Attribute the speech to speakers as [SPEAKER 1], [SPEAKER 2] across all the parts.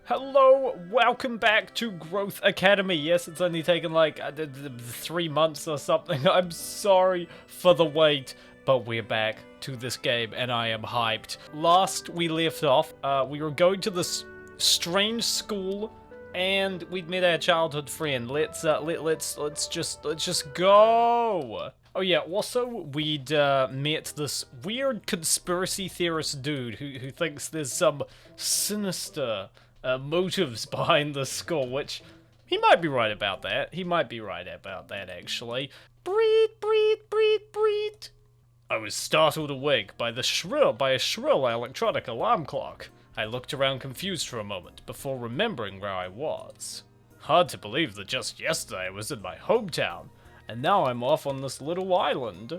[SPEAKER 1] Hello, welcome back to Growth Academy. Yes, it's only taken like 3 months or something. I'm sorry for the wait, but we're back to this game and I am hyped. Last we left off, we were going to this strange school and we'd met our childhood friend. Let's just go. Oh yeah, also we'd met this weird conspiracy theorist dude who thinks there's some sinister motives behind the school, which he might be right about that. He might be right about that, actually. Breed, breed, breed, breed. I was startled awake by a shrill electronic alarm clock. I looked around confused for a moment before remembering where I was. Hard to believe that just yesterday I was in my hometown, and now I'm off on this little island.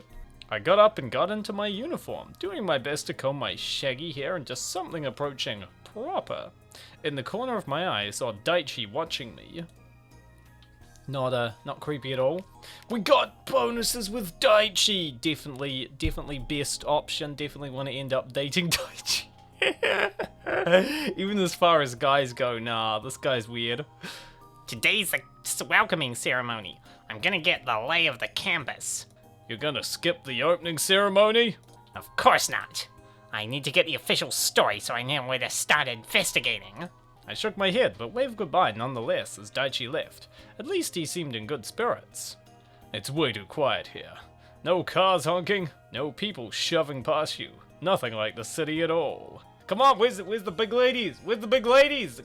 [SPEAKER 1] I got up and got into my uniform, doing my best to comb my shaggy hair into something approaching proper. In the corner of my eye, I saw Daichi watching me. Not creepy at all. We got bonuses with Daichi! Definitely best option. Definitely want to end up dating Daichi. Even as far as guys go, nah, this guy's weird.
[SPEAKER 2] Today's the welcoming ceremony. I'm gonna get the lay of the campus.
[SPEAKER 1] You're gonna skip the opening ceremony?
[SPEAKER 2] Of course not. I need to get the official story so I know where to start investigating.
[SPEAKER 1] I shook my head, but waved goodbye nonetheless as Daichi left. At least he seemed in good spirits. It's way too quiet here. No cars honking, no people shoving past you. Nothing like the city at all. Come on, where's the big ladies? Where's the big ladies?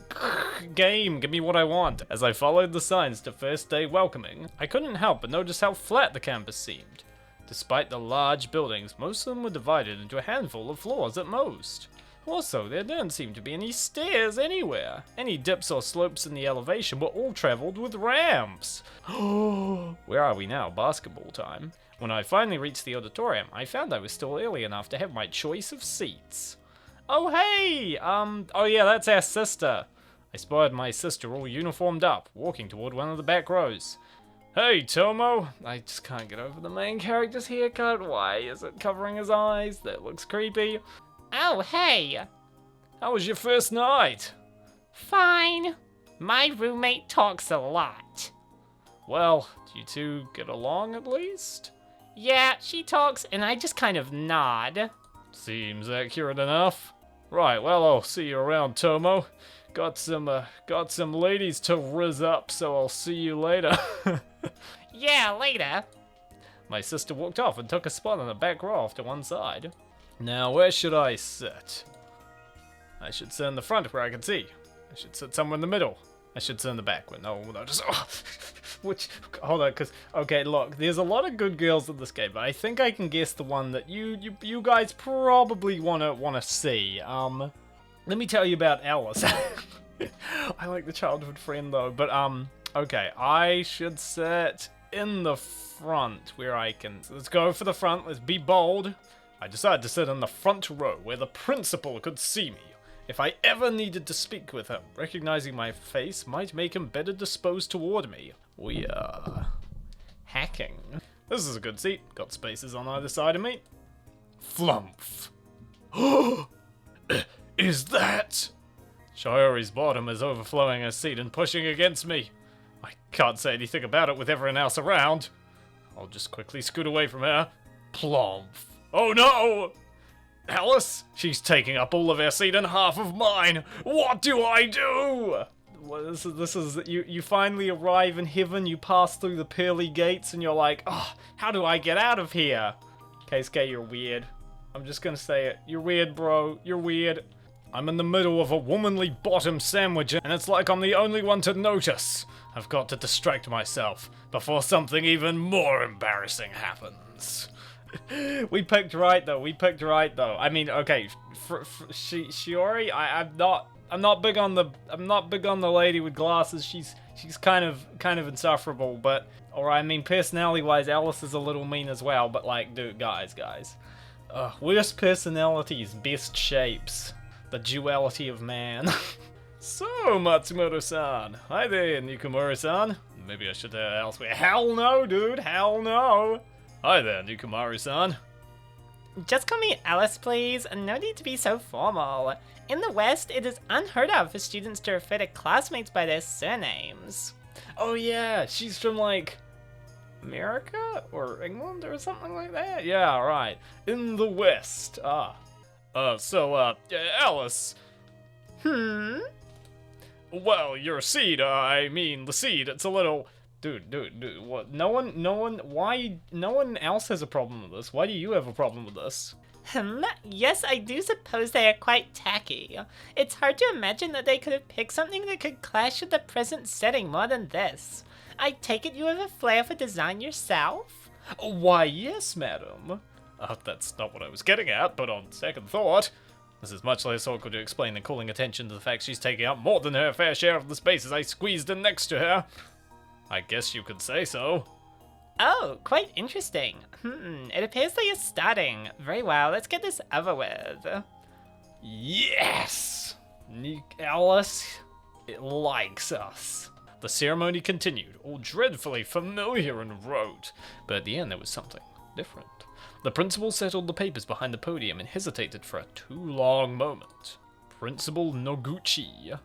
[SPEAKER 1] Game, give me what I want. As I followed the signs to first day welcoming, I couldn't help but notice how flat the campus seemed. Despite the large buildings, most of them were divided into a handful of floors at most. Also, there didn't seem to be any stairs anywhere. Any dips or slopes in the elevation were all traveled with ramps. Where are we now? Basketball time. When I finally reached the auditorium, I found I was still early enough to have my choice of seats. Oh hey! Oh yeah, that's our sister. I spotted my sister all uniformed up, walking toward one of the back rows. Hey, Tomo! I just can't get over the main character's haircut. Why is it covering his eyes? That looks creepy.
[SPEAKER 2] Oh, hey!
[SPEAKER 1] How was your first night?
[SPEAKER 2] Fine. My roommate talks a lot.
[SPEAKER 1] Well, do you two get along at least?
[SPEAKER 2] Yeah, she talks and I just kind of nod.
[SPEAKER 1] Seems accurate enough. Right, well, I'll see you around, Tomo. Got some ladies to rizz up, so I'll see you later.
[SPEAKER 2] Yeah, later.
[SPEAKER 1] My sister walked off and took a spot on the back row off to one side. Now, where should I sit? I should sit in the front where I can see. I should sit somewhere in the middle. I should sit in the back where no one will notice. Hold on, because, okay, look, there's a lot of good girls in this game, but I think I can guess the one that you guys probably wanna see. Let me tell you about Alice. I like the childhood friend though, but okay, I should sit in the front where I can. So let's go for the front. Let's be bold. I decided to sit in the front row where the principal could see me. If I ever needed to speak with him, recognizing my face might make him better disposed toward me. We are hacking. This is a good seat. Got spaces on either side of me. Flumph. Is that? Shiori's bottom is overflowing her seat and pushing against me. I can't say anything about it with everyone else around. I'll just quickly scoot away from her. Plomp. Oh no! Alice, she's taking up all of her seat and half of mine. What do I do? Well, this is you finally arrive in heaven, you pass through the pearly gates, and you're like, oh, how do I get out of here? Keisuke, you're weird. I'm just gonna say it. You're weird, bro. You're weird. I'm in the middle of a womanly bottom sandwich, and it's like I'm the only one to notice. I've got to distract myself before something even more embarrassing happens. We picked right though. I mean, okay, Shiori, I'm not big on the lady with glasses. She's kind of insufferable, but or I mean, personality-wise, Alice is a little mean as well. But like, dude, guys, worst personalities, best shapes. The duality of man. So, Matsumoto-san. Hi there, Nikomori-san. Maybe I should elsewhere. Hell no, dude. Hell no. Hi there, Nikumaru-san.
[SPEAKER 2] Just call me Alice, please. No need to be so formal. In the West, it is unheard of for students to refer to classmates by their surnames.
[SPEAKER 1] Oh yeah, she's from like America or England or something like that. Yeah, right. In the West. Alice. Well, your seed, I mean the seed, it's a little... Dude, what? No one else has a problem with this. Why do you have a problem with this?
[SPEAKER 2] Yes, I do suppose they are quite tacky. It's hard to imagine that they could have picked something that could clash with the present setting more than this. I take it you have a flair for design yourself?
[SPEAKER 1] Why, yes, madam. That's not what I was getting at, but on second thought... This is much less awkward to explain than calling attention to the fact she's taking up more than her fair share of the spaces I squeezed in next to her. I guess you could say so.
[SPEAKER 2] Oh, quite interesting. It appears that you're starting. Very well, let's get this over with.
[SPEAKER 1] Yes! Alice, it likes us. The ceremony continued, all dreadfully familiar and rote, but at the end there was something different. The principal settled the papers behind the podium and hesitated for a too long moment. Principal Noguchi.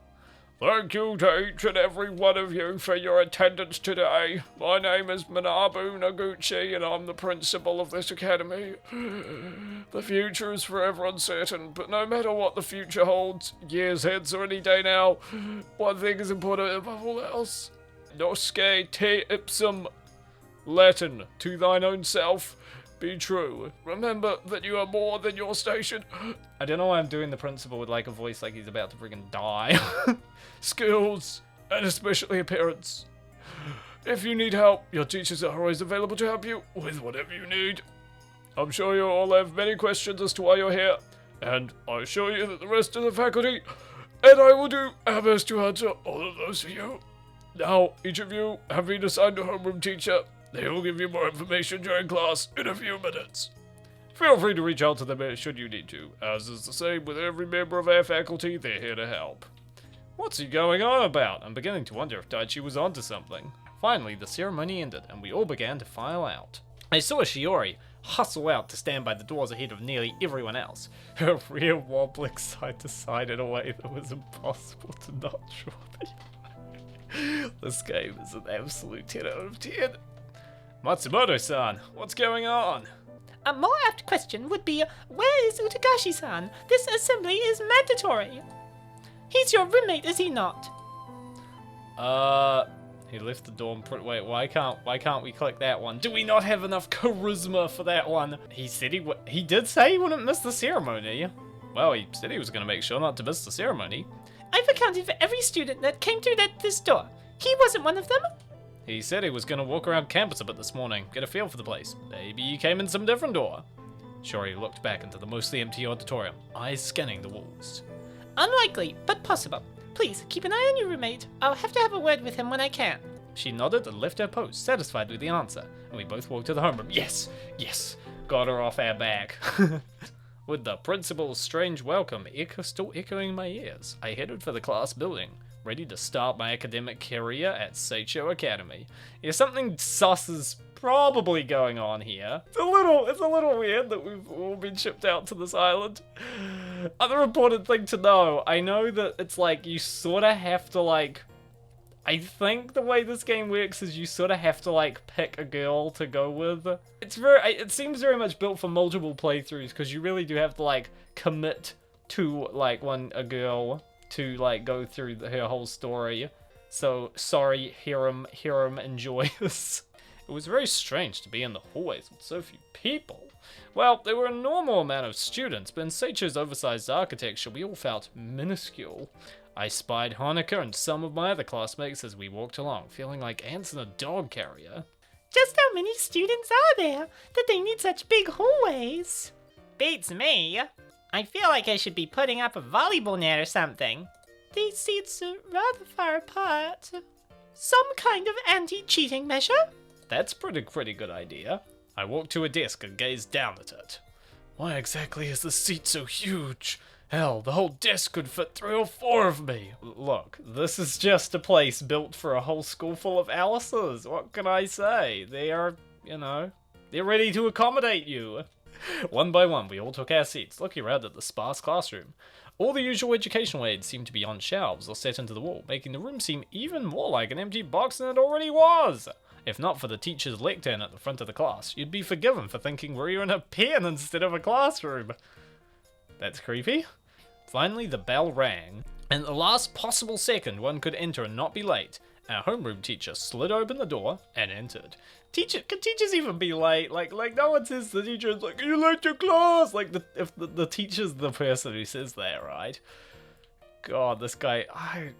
[SPEAKER 1] Thank you to each and every one of you for your attendance today. My name is Manabu Noguchi and I'm the principal of this academy. The future is forever uncertain, but no matter what the future holds, years hence or any day now, one thing is important above all else. Nosce te ipsum, Latin, to thine own self. Be true. Remember that you are more than your station. I don't know why I'm doing the principal with like a voice like he's about to friggin' die.
[SPEAKER 3] Skills, and especially appearance. If you need help, your teachers are always available to help you with whatever you need. I'm sure you all have many questions as to why you're here, and I assure you that the rest of the faculty and I will do our best to answer all of those for you. Now, each of you have been assigned a homeroom teacher. They will give you more information during class in a few minutes. Feel free to reach out to them should you need to. As is the same with every member of our faculty, they're here to help.
[SPEAKER 1] What's he going on about? I'm beginning to wonder if Daichi was onto something. Finally, the ceremony ended, and we all began to file out. I saw Shiori hustle out to stand by the doors ahead of nearly everyone else, her rear wobbling side to side in a way that was impossible to not draw. This game is an absolute 10 out of 10. Matsumoto-san, what's going on?
[SPEAKER 2] A more apt question would be, where is Utagashi-san? This assembly is mandatory. He's your roommate, is he not?
[SPEAKER 1] He left the dorm. Wait, why can't we click that one? Do we not have enough charisma for that one? He said he did say he wouldn't miss the ceremony. Well, he said he was going to make sure not to miss the ceremony.
[SPEAKER 2] I've accounted for every student that came through this door. He wasn't one of them.
[SPEAKER 1] He said he was going to walk around campus a bit this morning, get a feel for the place. Maybe he came in some different door. Shiori looked back into the mostly empty auditorium, eyes scanning the walls.
[SPEAKER 2] Unlikely, but possible. Please, keep an eye on your roommate. I'll have to have a word with him when I can.
[SPEAKER 1] She nodded and left her post, satisfied with the answer, and we both walked to the homeroom. Yes! Got her off our back. With the principal's strange welcome still echoing in my ears, I headed for the class building, ready to start my academic career at Seicho Academy. Something sus is probably going on here. It's a little weird that we've all been shipped out to this island. Other important thing to know, I know that it's like you sort of have to like, I think the way this game works is you sort of have to like pick a girl to go with. It seems very much built for multiple playthroughs because you really do have to like commit to like a girl to like go through her whole story. So sorry, Hiram, enjoy this. It was very strange to be in the hallways with so few people. Well, there were a normal amount of students, but in Seicho's oversized architecture, we all felt minuscule. I spied Hanukkah and some of my other classmates as we walked along, feeling like ants in a dog carrier.
[SPEAKER 2] Just how many students are there that they need such big hallways? Beats me. I feel like I should be putting up a volleyball net or something. These seats are rather far apart. Some kind of anti-cheating measure?
[SPEAKER 1] That's a pretty good idea. I walked to a desk and gazed down at it. Why exactly is the seat so huge? Hell, the whole desk could fit 3 or 4 of me. Look, this is just a place built for a whole school full of Alices. What can I say? They are, they're ready to accommodate you. One by one, we all took our seats, looking around at the sparse classroom. All the usual educational aids seemed to be on shelves or set into the wall, making the room seem even more like an empty box than it already was. If not for the teacher's lectern at the front of the class, you'd be forgiven for thinking we were in a pen instead of a classroom. That's creepy. Finally, the bell rang, and at the last possible second one could enter and not be late, our homeroom teacher slid open the door and entered. Can teachers even be late? Like no one says the teacher is like, you late to class! Like, if the teacher's the person who says that, right? God, this guy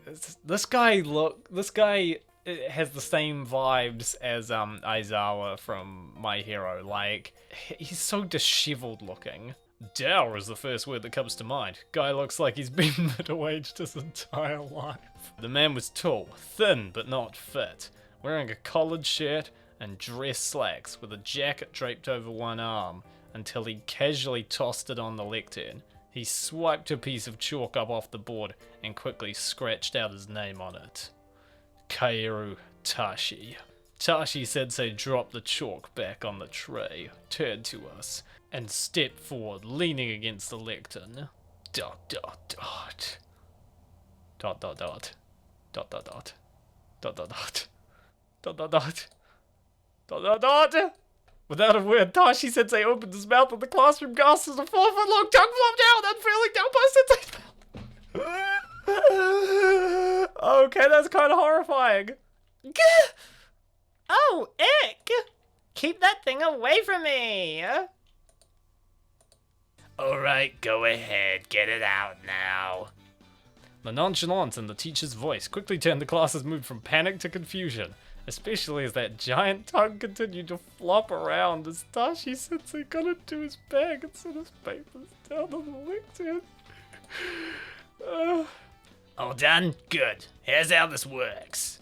[SPEAKER 1] has the same vibes as Aizawa from My Hero. Like, he's so disheveled looking. Dour is the first word that comes to mind. Guy looks like he's been middle-aged his entire life. The man was tall, thin but not fit, wearing a collared shirt and dress slacks with a jacket draped over one arm until he casually tossed it on the lectern. He swiped a piece of chalk up off the board and quickly scratched out his name on it. Kaeru Tashi. Tashi Sensei dropped the chalk back on the tray, turned to us, and stepped forward, leaning against the lectern. ... Without a word, Tashi Sensei opened his mouth and the classroom gasped as a 4-foot-long tongue flopped out, unfurling down by Sensei's mouth. Okay, that's kind of horrifying.
[SPEAKER 2] Oh, ick! Keep that thing away from me!
[SPEAKER 4] Alright, go ahead, get it out now.
[SPEAKER 1] The nonchalance in the teacher's voice quickly turned the class's mood from panic to confusion, especially as that giant tongue continued to flop around as Tashi Sensei got into his bag and set his papers down on the lectern.
[SPEAKER 4] All done? Good. Here's how this works.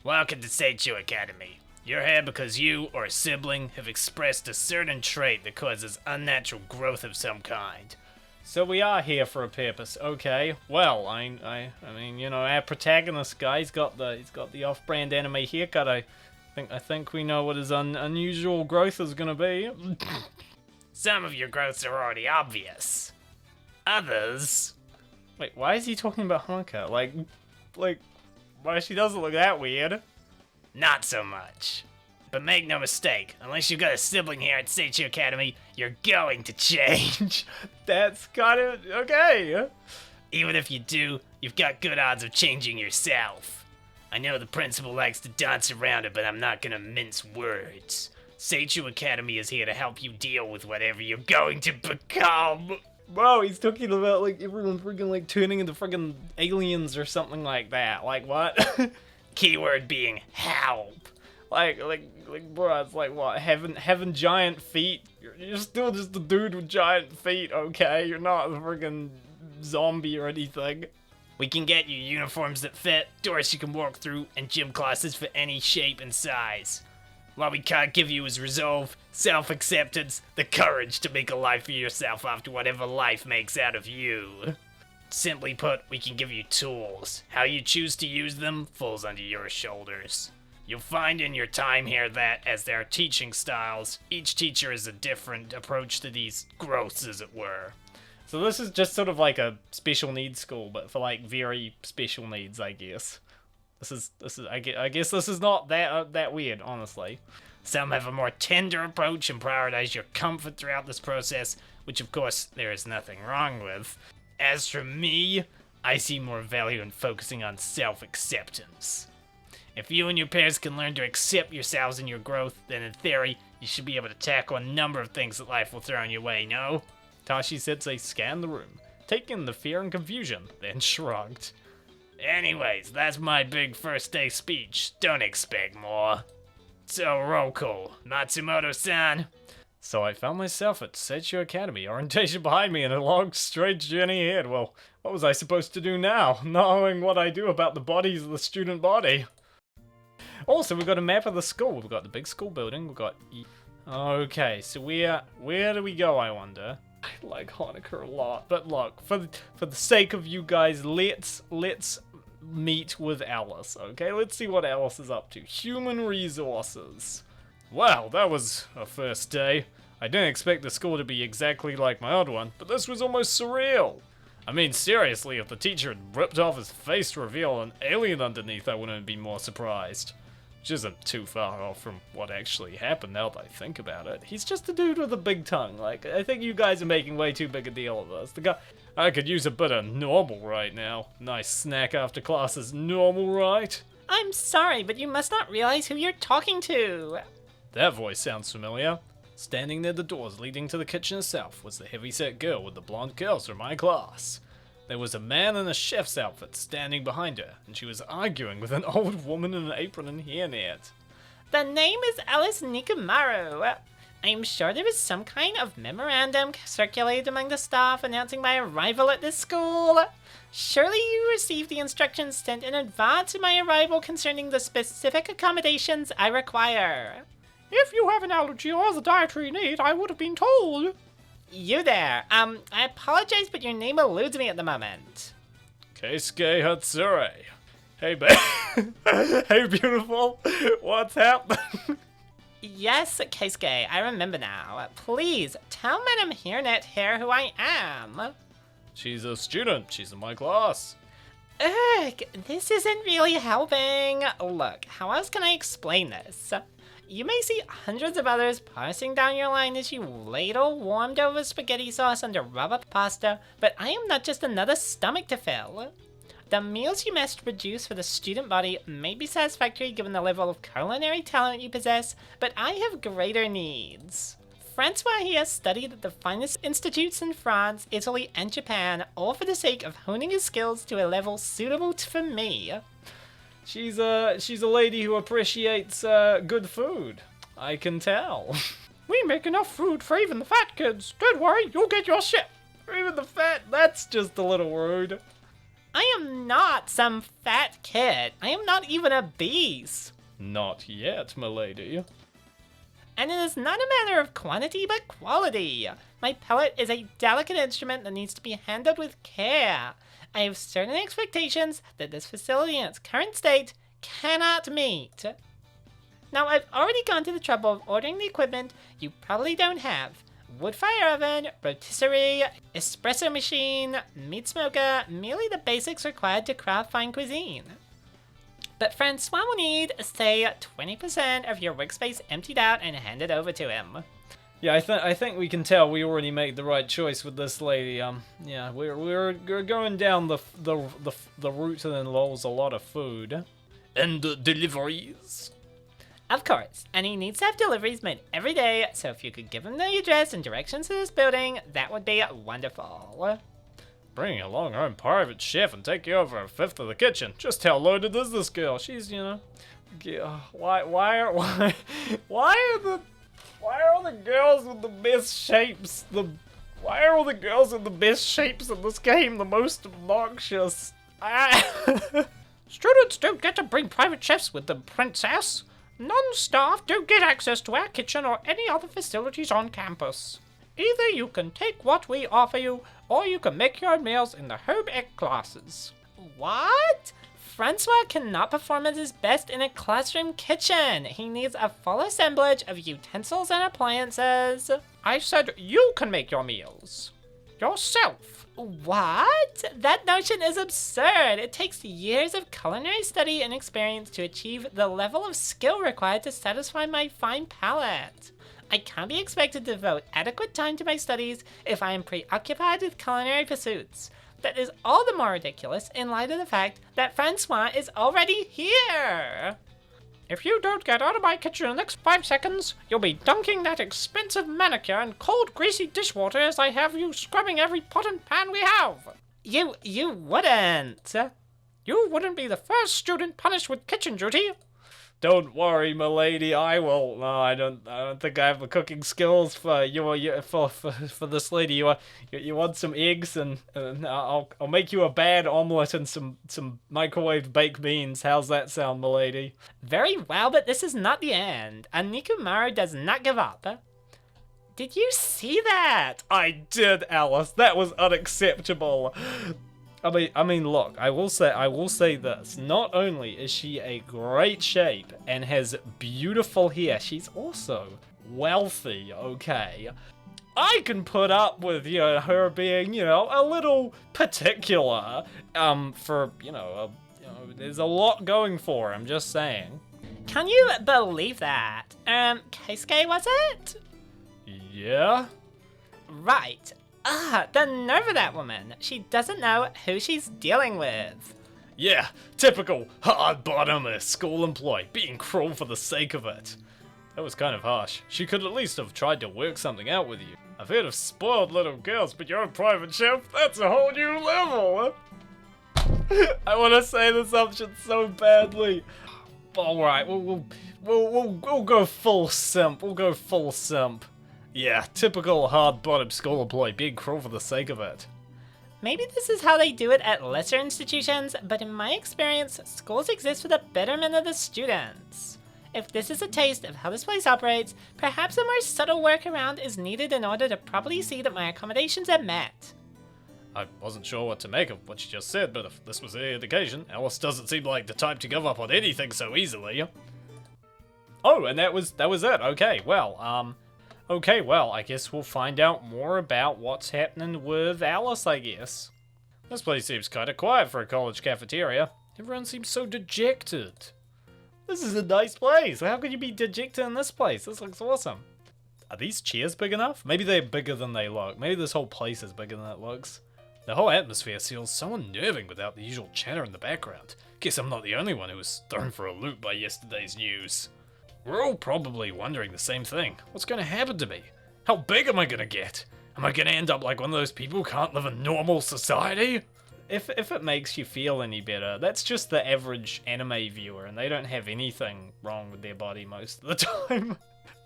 [SPEAKER 4] Welcome to Seicho Academy. You're here because you or a sibling have expressed a certain trait that causes unnatural growth of some kind.
[SPEAKER 1] So we are here for a purpose, okay? Well, I mean, you know, our protagonist guy, he's got the off-brand anime haircut. I think we know what his unusual growth is gonna be.
[SPEAKER 4] Some of your growths are already obvious. Others...
[SPEAKER 1] Wait, why is he talking about Honka? Like, why she doesn't look that weird?
[SPEAKER 4] Not so much. But make no mistake, unless you've got a sibling here at Seicho Academy, you're going to change.
[SPEAKER 1] That's kind of okay.
[SPEAKER 4] Even if you do, you've got good odds of changing yourself. I know the principal likes to dance around it, but I'm not gonna mince words. Seicho Academy is here to help you deal with whatever you're going to become.
[SPEAKER 1] Bro, he's talking about like everyone freaking like turning into freaking aliens or something like that. Like what?
[SPEAKER 4] Keyword being help.
[SPEAKER 1] Like, bro, it's like what? Having giant feet? You're still just a dude with giant feet, okay? You're not a freaking zombie or anything.
[SPEAKER 4] We can get you uniforms that fit, doors you can walk through, and gym classes for any shape and size. What we can't give you is resolve, self-acceptance, the courage to make a life for yourself after whatever life makes out of you. Simply put, we can give you tools. How you choose to use them falls under your shoulders. You'll find in your time here that, as there are teaching styles, each teacher has a different approach to these growths, as it were.
[SPEAKER 1] So this is just sort of like a special needs school, but for like very special needs, I guess. I guess this is not that weird, honestly.
[SPEAKER 4] Some have a more tender approach and prioritize your comfort throughout this process, which of course there is nothing wrong with. As for me, I see more value in focusing on self-acceptance. If you and your peers can learn to accept yourselves and your growth, then in theory, you should be able to tackle a number of things that life will throw in your way, no?
[SPEAKER 1] Tashi Sensei scanned the room, taking the fear and confusion, then shrugged.
[SPEAKER 4] Anyways, that's my big first day speech. Don't expect more. So, roll call. Matsumoto-san.
[SPEAKER 1] So I found myself at Seicho Academy, orientation behind me, and a long, straight journey ahead. Well, what was I supposed to do now, knowing what I do about the bodies of the student body? Also, we've got a map of the school. We've got the big school building. We've got... Okay, so where do we go, I wonder? I like Hanukkah a lot. But look, for the sake of you guys, let's meet with Alice, okay? Let's see what Alice is up to. Human resources. Well, that was a first day. I didn't expect the school to be exactly like my old one, but this was almost surreal. I mean, seriously, if the teacher had ripped off his face to reveal an alien underneath, I wouldn't be more surprised. Which isn't too far off from what actually happened now that I think about it. He's just a dude with a big tongue. Like, I think you guys are making way too big a deal of this. The guy, I could use a bit of normal right now. Nice snack after class is normal, right?
[SPEAKER 2] I'm sorry, but you must not realize who you're talking to.
[SPEAKER 1] That voice sounds familiar. Standing near the doors leading to the kitchen itself was the heavyset girl with the blonde curls from my class. There was a man in a chef's outfit standing behind her, and she was arguing with an old woman in an apron and hairnet.
[SPEAKER 2] The name is Alice Nikumaru. I'm sure there was some kind of memorandum circulated among the staff announcing my arrival at this school. Surely you received the instructions sent in advance of my arrival concerning the specific accommodations I require.
[SPEAKER 3] If you have an allergy or other dietary need, I would have been told.
[SPEAKER 2] You there. I apologize, but your name eludes me at the moment.
[SPEAKER 1] Keisuke Hatsure. Hey, babe. Hey, beautiful. What's happening?
[SPEAKER 2] Yes, Keisuke, I remember now. Please, tell Madam Hairnet here who I am.
[SPEAKER 1] She's a student. She's in my class.
[SPEAKER 2] Ugh, this isn't really helping. Look, how else can I explain this? You may see hundreds of others passing down your line as you ladle warmed over spaghetti sauce under rubber pasta, but I am not just another stomach to fill. The meals you must produce for the student body may be satisfactory given the level of culinary talent you possess, but I have greater needs. Francois here studied at the finest institutes in France, Italy, and Japan, all for the sake of honing his skills to a level suitable for me.
[SPEAKER 1] She's a lady who appreciates good food. I can tell.
[SPEAKER 3] We make enough food for even the fat kids. Don't worry, you'll get your shit.
[SPEAKER 1] Even the fat, that's just a little rude.
[SPEAKER 2] I am not some fat kid. I am not even obese.
[SPEAKER 1] Not yet, milady.
[SPEAKER 2] And it is not a matter of quantity but quality. My pellet is a delicate instrument that needs to be handled with care. I have certain expectations that this facility in its current state cannot meet. Now, I've already gone to the trouble of ordering the equipment you probably don't have. Wood fire oven, rotisserie, espresso machine, meat smoker, merely the basics required to craft fine cuisine. But Francois will need, say, 20% of your workspace emptied out and handed over to him.
[SPEAKER 1] Yeah, I think we can tell we already made the right choice with this lady. Yeah, we're going down the route that involves a lot of food and deliveries.
[SPEAKER 2] Of course, and he needs to have deliveries made every day, so if you could give him the address and directions to this building, that would be wonderful.
[SPEAKER 1] Bringing along her own private chef and taking over a fifth of the kitchen. Just how loaded is this girl? She's, you know, why are the girls with the best shapes why are all the girls with the best shapes in this game the most obnoxious?
[SPEAKER 3] Students don't get to bring private chefs with them, princess. Non-staff don't get access to our kitchen or any other facilities on campus. Either you can take what we offer you, or you can make your own meals in the home ec classes.
[SPEAKER 2] What? Francois cannot perform at his best in a classroom kitchen. He needs a full assemblage of utensils and appliances.
[SPEAKER 3] I said you can make your meals. Yourself.
[SPEAKER 2] What? That notion is absurd. It takes years of culinary study and experience to achieve the level of skill required to satisfy my fine palate. I can't be expected to devote adequate time to my studies if I am preoccupied with culinary pursuits. That is all the more ridiculous in light of the fact that Francois is already here.
[SPEAKER 3] If you don't get out of my kitchen in the next 5 seconds, you'll be dunking that expensive manicure in cold, greasy dishwater as I have you scrubbing every pot and pan we have.
[SPEAKER 2] You wouldn't.
[SPEAKER 3] You wouldn't be the first student punished with kitchen duty.
[SPEAKER 1] Don't worry, milady. I will. No, I don't think I have the cooking skills for for this lady. You want some eggs, and I'll make you a bad omelet and some microwaved baked beans. How's that sound, milady?
[SPEAKER 2] Very well, but this is not the end. And Nikumaru does not give up. Did you see that?
[SPEAKER 1] I did, Alice. That was unacceptable. I mean, look, I will say this. Not only is she a great shape and has beautiful hair, she's also wealthy, okay? I can put up with, her being, a little particular, there's a lot going for her, I'm just saying.
[SPEAKER 2] Can you believe that? Keisuke, was it?
[SPEAKER 1] Yeah?
[SPEAKER 2] Right. The nerve of that woman. She doesn't know who she's dealing with.
[SPEAKER 1] Yeah, typical hard-bottom school employee, being cruel for the sake of it. That was kind of harsh. She could at least have tried to work something out with you. I've heard of spoiled little girls, but you're a private chef? That's a whole new level! I want to say this option so badly. Alright, we'll go full simp. We'll go full simp. Yeah, typical hard-bottom school employee, being cruel for the sake of it.
[SPEAKER 2] Maybe this is how they do it at lesser institutions, but in my experience, schools exist for the betterment of the students. If this is a taste of how this place operates, perhaps a more subtle workaround is needed in order to properly see that my accommodations are met.
[SPEAKER 1] I wasn't sure what to make of what you just said, but if this was the indication, Alice doesn't seem like the type to give up on anything so easily. Oh, and that was it. Okay, well, I guess we'll find out more about what's happening with Alice, I guess. This place seems kind of quiet for a college cafeteria. Everyone seems so dejected. This is a nice place. How could you be dejected in this place? This looks awesome. Are these chairs big enough? Maybe they're bigger than they look. Maybe this whole place is bigger than it looks. The whole atmosphere feels so unnerving without the usual chatter in the background. Guess I'm not the only one who was thrown for a loop by yesterday's news. We're all probably wondering the same thing. What's going to happen to me? How big am I going to get? Am I going to end up like one of those people who can't live in normal society? If it makes you feel any better, that's just the average anime viewer, and they don't have anything wrong with their body most of the time.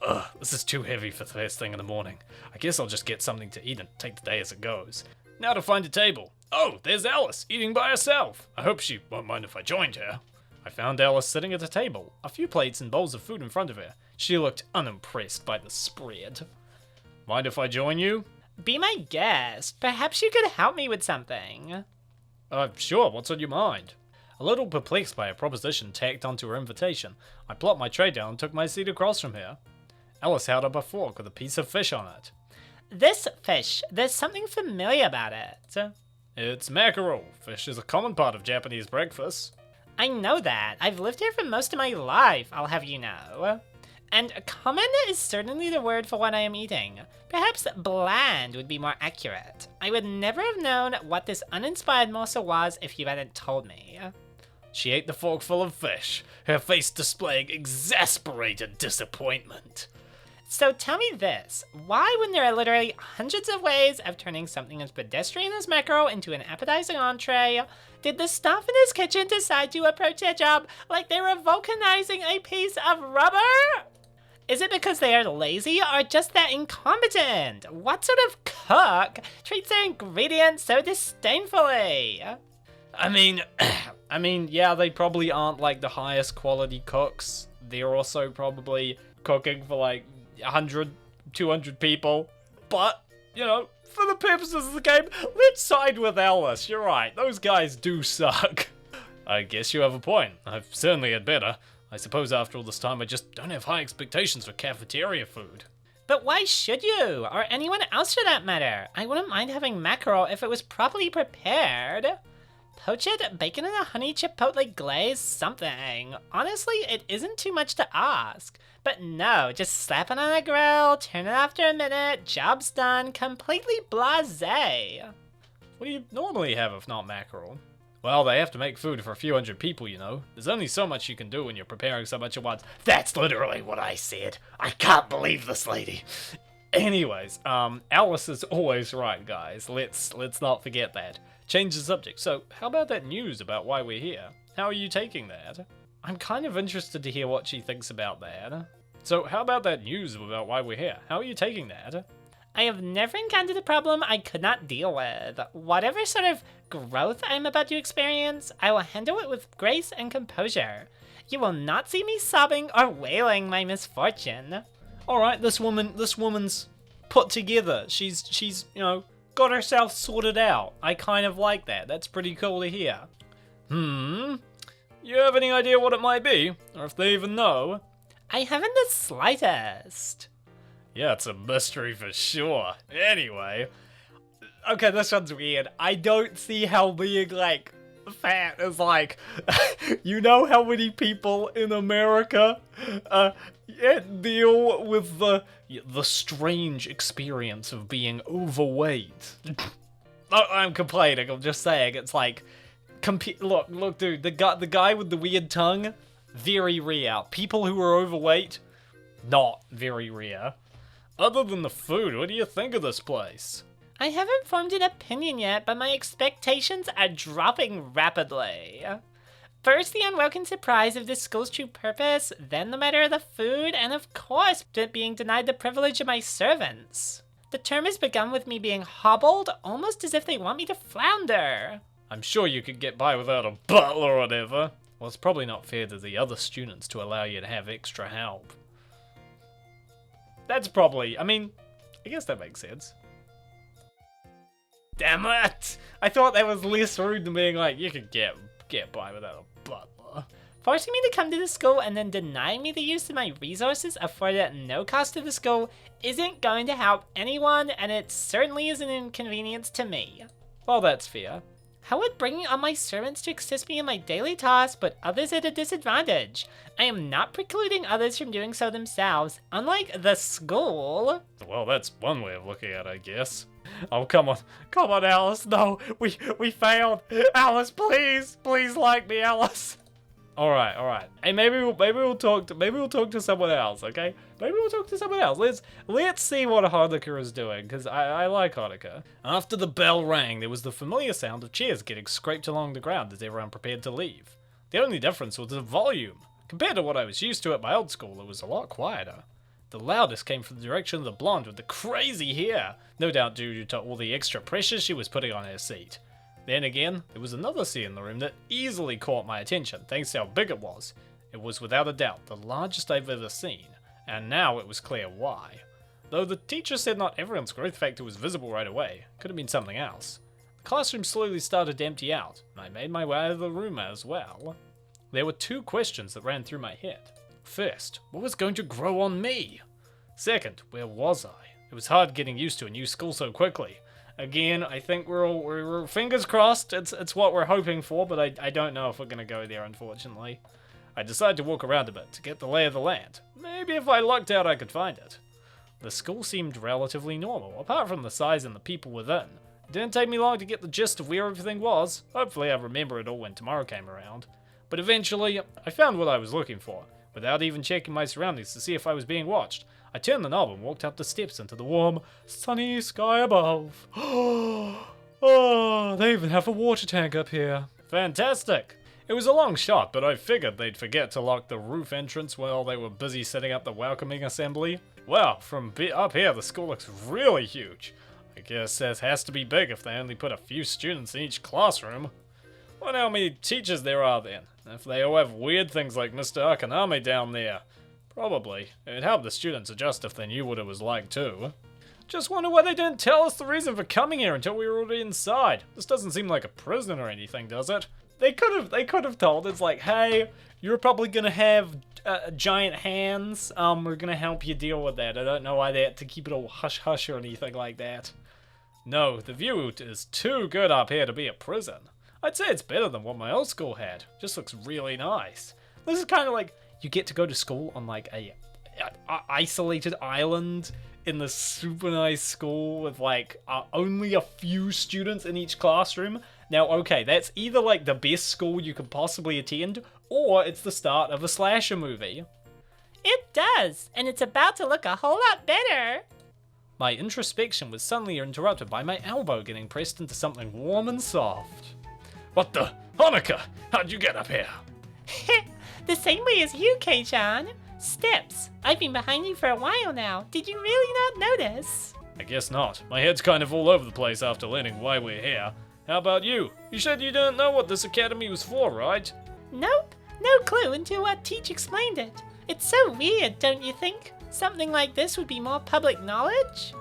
[SPEAKER 1] Ugh, this is too heavy for the first thing in the morning. I guess I'll just get something to eat and take the day as it goes. Now to find a table. Oh, there's Alice, eating by herself. I hope she won't mind if I joined her. I found Alice sitting at a table, a few plates and bowls of food in front of her. She looked unimpressed by the spread. Mind if I join you?
[SPEAKER 2] Be my guest. Perhaps you could help me with something.
[SPEAKER 1] Sure, what's on your mind? A little perplexed by a proposition tacked onto her invitation, I plopped my tray down and took my seat across from her. Alice held up a fork with a piece of fish on it.
[SPEAKER 2] This fish, there's something familiar about it.
[SPEAKER 1] It's mackerel. Fish is a common part of Japanese breakfast.
[SPEAKER 2] I know that. I've lived here for most of my life, I'll have you know. And common is certainly the word for what I am eating. Perhaps bland would be more accurate. I would never have known what this uninspired morsel was if you hadn't told me.
[SPEAKER 1] She ate the fork full of fish, her face displaying exasperated disappointment.
[SPEAKER 2] So tell me this, why when there are literally hundreds of ways of turning something as pedestrian as mackerel into an appetizing entree, did the staff in this kitchen decide to approach their job like they were vulcanizing a piece of rubber? Is it because they are lazy or just that incompetent? What sort of cook treats their ingredients so disdainfully?
[SPEAKER 1] I mean, yeah, they probably aren't like the highest quality cooks. They're also probably cooking for like 100, 200 people. But, for the purposes of the game, let's side with Alice. You're right, those guys do suck. I guess you have a point. I've certainly had better. I suppose after all this time, I just don't have high expectations for cafeteria food.
[SPEAKER 2] But why should you? Or anyone else for that matter? I wouldn't mind having mackerel if it was properly prepared. Poached bacon and a honey chipotle glaze something. Honestly, it isn't too much to ask. But no, just slap it on a grill, turn it after a minute, job's done, completely blasé.
[SPEAKER 1] What do you normally have if not mackerel? Well, they have to make food for a few hundred people, There's only so much you can do when you're preparing so much at once.
[SPEAKER 4] That's literally what I said. I can't believe this lady.
[SPEAKER 1] Anyways, Alice is always right, guys. Let's not forget that. Change the subject. So, how about that news about why we're here? How are you taking that? I'm kind of interested to hear what she thinks about that. So, how about that news about why we're here? How are you taking that?
[SPEAKER 2] I have never encountered a problem I could not deal with. Whatever sort of growth I'm about to experience, I will handle it with grace and composure. You will not see me sobbing or wailing my misfortune.
[SPEAKER 1] Alright, this woman's put together. She's got herself sorted out. I kind of like that. That's pretty cool to hear. You have any idea what it might be? Or if they even know?
[SPEAKER 2] I haven't the slightest.
[SPEAKER 1] Yeah, it's a mystery for sure. Anyway, okay, this one's weird. I don't see how being, like, fat is like, you know how many people in America deal with the strange experience of being overweight. I'm complaining, I'm just saying, it's like, look, dude, the guy with the weird tongue, very rare. People who are overweight, not very rare. Other than the food, what do you think of this place?
[SPEAKER 2] I haven't formed an opinion yet, but my expectations are dropping rapidly. First, the unwelcome surprise of this school's true purpose, then the matter of the food, and of course, being denied the privilege of my servants. The term has begun with me being hobbled, almost as if they want me to flounder.
[SPEAKER 1] I'm sure you could get by without a butler or whatever. Well, it's probably not fair to the other students to allow you to have extra help. That's probably, I mean, I guess that makes sense. Damn it! I thought that was less rude than being like, you could get by without a butler.
[SPEAKER 2] Forcing me to come to the school and then denying me the use of my resources afforded at no cost to the school isn't going to help anyone, and it certainly is an inconvenience to me.
[SPEAKER 1] Well, that's fair.
[SPEAKER 2] How would bringing on my servants to assist me in my daily tasks put others at a disadvantage? I am not precluding others from doing so themselves, unlike the school.
[SPEAKER 1] Well, that's one way of looking at it, I guess. Oh, come on, Alice, no, we failed. Alice, please like me, Alice. All right. Hey, maybe we'll talk to someone else, okay? Maybe we'll talk to someone else. Let's see what Hanukkah is doing, because I like Hanukkah. After the bell rang, there was the familiar sound of chairs getting scraped along the ground as everyone prepared to leave. The only difference was the volume. Compared to what I was used to at my old school, it was a lot quieter. The loudest came from the direction of the blonde with the crazy hair, no doubt due to all the extra pressure she was putting on her seat. Then again, there was another seat in the room that easily caught my attention thanks to how big it was. It was without a doubt the largest I've ever seen, and now it was clear why. Though the teacher said not everyone's growth factor was visible right away, it could have been something else. The classroom slowly started to empty out, and I made my way out of the room as well. There were two questions that ran through my head. First, what was going to grow on me? Second, where was I? It was hard getting used to a new school so quickly. Again, I think we're fingers crossed. It's what we're hoping for, but I don't know if we're gonna go there, unfortunately. I decided to walk around a bit to get the lay of the land. Maybe if I lucked out, I could find it. The school seemed relatively normal, apart from the size and the people within. It didn't take me long to get the gist of where everything was. Hopefully, I'll remember it all when tomorrow came around. But eventually, I found what I was looking for, without even checking my surroundings to see if I was being watched. I turned the knob and walked up the steps into the warm, sunny sky above. Oh, they even have a water tank up here. Fantastic! It was a long shot, but I figured they'd forget to lock the roof entrance while they were busy setting up the welcoming assembly. Wow, from up here the school looks really huge. I guess that has to be big if they only put a few students in each classroom. Wonder how many teachers there are then, if they all have weird things like Mr. Akaname down there. Probably. It'd help the students adjust if they knew what it was like too. Just wonder why they didn't tell us the reason for coming here until we were already inside. This doesn't seem like a prison or anything, does it? They could have told us like, hey, you're probably gonna have giant hands. We're gonna help you deal with that. I don't know why they had to keep it all hush hush or anything like that. No, the view is too good up here to be a prison. I'd say it's better than what my old school had. Just looks really nice. This is kind of like you get to go to school on like a isolated island in this super nice school with like only a few students in each classroom. Now, okay, that's either like the best school you could possibly attend, or it's the start of a slasher movie.
[SPEAKER 2] It does, and it's about to look a whole lot better.
[SPEAKER 1] My introspection was suddenly interrupted by my elbow getting pressed into something warm and soft. What the? Hanukkah! How'd you get up here?
[SPEAKER 2] The same way as you, Kei-chan. Steps. I've been behind you for a while now. Did you really not notice?
[SPEAKER 1] I guess not. My head's kind of all over the place after learning why we're here. How about you? You said you didn't know what this academy was for, right?
[SPEAKER 2] Nope. No clue until Teach explained it. It's so weird, don't you think? Something like this would be more public knowledge?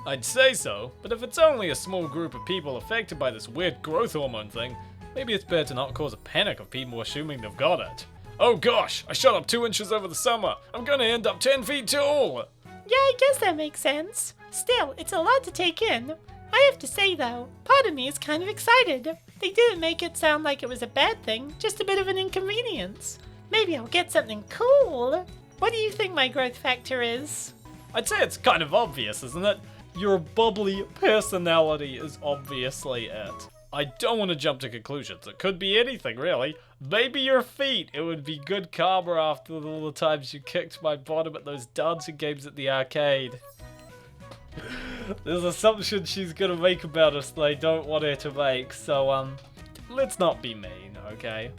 [SPEAKER 1] I'd say so, but if it's only a small group of people affected by this weird growth hormone thing, maybe it's better to not cause a panic of people assuming they've got it. Oh gosh, I shot up 2 inches over the summer. I'm gonna end up 10 feet tall.
[SPEAKER 2] Yeah, I guess that makes sense. Still, it's a lot to take in. I have to say though, part of me is kind of excited. They didn't make it sound like it was a bad thing, just a bit of an inconvenience. Maybe I'll get something cool. What do you think my growth factor is?
[SPEAKER 1] I'd say it's kind of obvious, isn't it? Your bubbly personality is obviously it. I don't want to jump to conclusions. It could be anything, really. Maybe your feet. It would be good karma after all the times you kicked my bottom at those dancing games at the arcade. There's assumptions she's gonna make about us that I don't want her to make, so, let's not be mean, okay?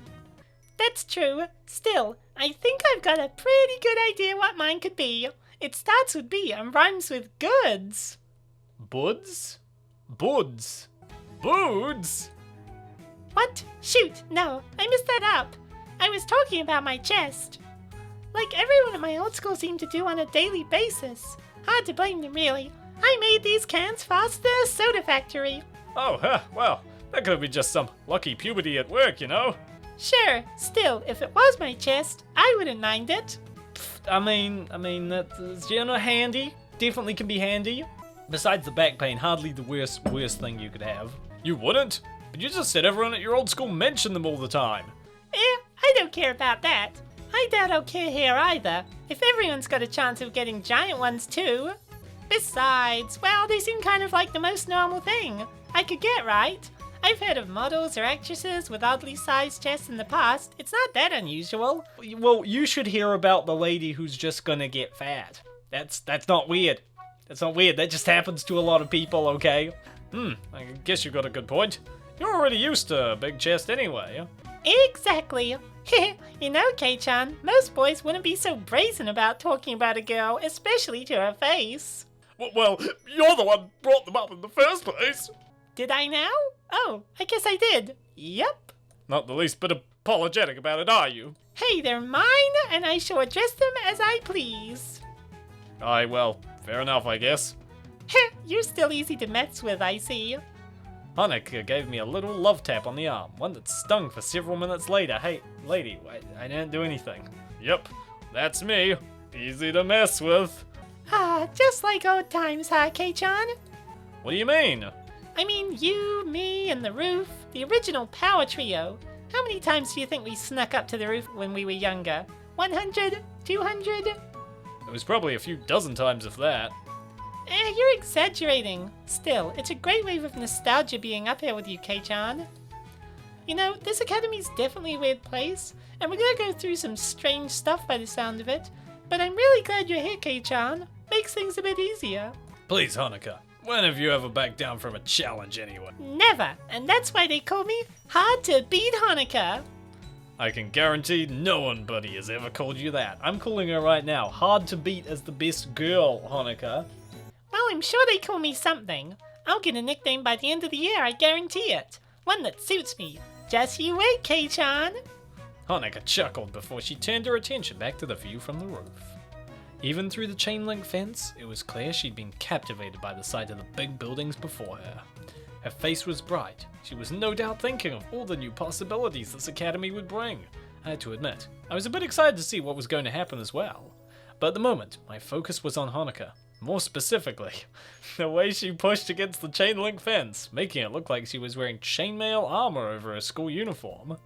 [SPEAKER 2] That's true. Still, I think I've got a pretty good idea what mine could be. It starts with B and rhymes with goods.
[SPEAKER 1] Buds? Buds? Boods?
[SPEAKER 2] What? Shoot, no, I messed that up. I was talking about my chest. Like everyone at my old school seemed to do on a daily basis. Hard to blame them, really. I made these cans faster than a soda factory.
[SPEAKER 1] Oh, well, that could be just some lucky puberty at work, you know?
[SPEAKER 2] Sure, still, if it was my chest, I wouldn't mind it.
[SPEAKER 1] I mean, that's, you know, handy. Definitely can be handy. Besides the back pain, hardly the worst thing you could have. You wouldn't? But you just said everyone at your old school mentioned them all the time.
[SPEAKER 2] I don't care about that. I doubt I'll care here either, if everyone's got a chance of getting giant ones too. Besides, well, they seem kind of like the most normal thing I could get, right? I've heard of models or actresses with oddly sized chests in the past. It's not that unusual.
[SPEAKER 1] Well, you should hear about the lady who's just gonna get fat. That's not weird. That's not weird. That just happens to a lot of people, okay? I guess you got a good point. You're already used to a big chest anyway.
[SPEAKER 2] Exactly. You know, Kei-chan, most boys wouldn't be so brazen about talking about a girl, especially to her face.
[SPEAKER 3] Well, you're the one who brought them up in the first place.
[SPEAKER 2] Did I now? Oh, I guess I did. Yep.
[SPEAKER 3] Not the least bit apologetic about it, are you?
[SPEAKER 2] Hey, they're mine, and I shall address them as I please.
[SPEAKER 3] Aye, well, fair enough, I guess.
[SPEAKER 2] You're still easy to mess with, I see.
[SPEAKER 1] Hanukkah gave me a little love tap on the arm, one that stung for several minutes later. Hey, lady, I didn't do anything.
[SPEAKER 3] Yep, that's me. Easy to mess with.
[SPEAKER 2] Ah, just like old times, huh, Kei-chan?
[SPEAKER 1] What do you mean?
[SPEAKER 2] I mean, you, me, and the roof, the original power trio. How many times do you think we snuck up to the roof when we were younger? 100? 200?
[SPEAKER 1] It was probably a few dozen times if that.
[SPEAKER 2] You're exaggerating. Still, it's a great wave of nostalgia being up here with you, Kei-chan. You know, this academy's definitely a weird place, and we're gonna go through some strange stuff by the sound of it, but I'm really glad you're here, Kei-chan. Makes things a bit easier.
[SPEAKER 1] Please, Hanukkah, when have you ever backed down from a challenge anyway?
[SPEAKER 2] Never, and that's why they call me Hard to Beat Hanukkah.
[SPEAKER 1] I can guarantee no one, buddy, has ever called you that. I'm calling her right now. Hard to beat as the best girl, Hanukkah.
[SPEAKER 2] Well, I'm sure they call me something. I'll get a nickname by the end of the year, I guarantee it. One that suits me. Just you wait, Kei-chan.
[SPEAKER 1] Hanukkah chuckled before she turned her attention back to the view from the roof. Even through the chain link fence, it was clear she'd been captivated by the sight of the big buildings before her. Her face was bright. She was no doubt thinking of all the new possibilities this academy would bring. I had to admit, I was a bit excited to see what was going to happen as well. But at the moment, my focus was on Hanukkah. More specifically, the way she pushed against the chain link fence, making it look like she was wearing chainmail armor over her school uniform.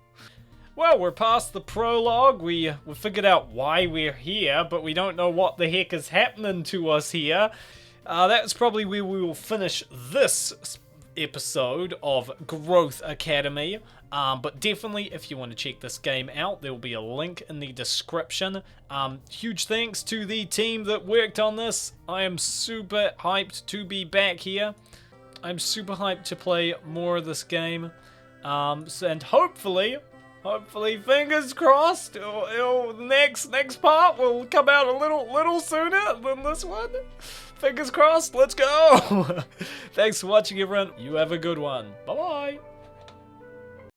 [SPEAKER 1] Well, we're past the prologue. We figured out why we're here, but we don't know what the heck is happening to us here. That's probably where we will finish this episode of Growth Academy. But definitely, if you want to check this game out, there will be a link in the description. Huge thanks to the team that worked on this. I am super hyped to be back here. I'm super hyped to play more of this game. And hopefully, fingers crossed, next part will come out a little sooner than this one. Fingers crossed, let's go! Thanks for watching, everyone. You have a good one. Bye-bye.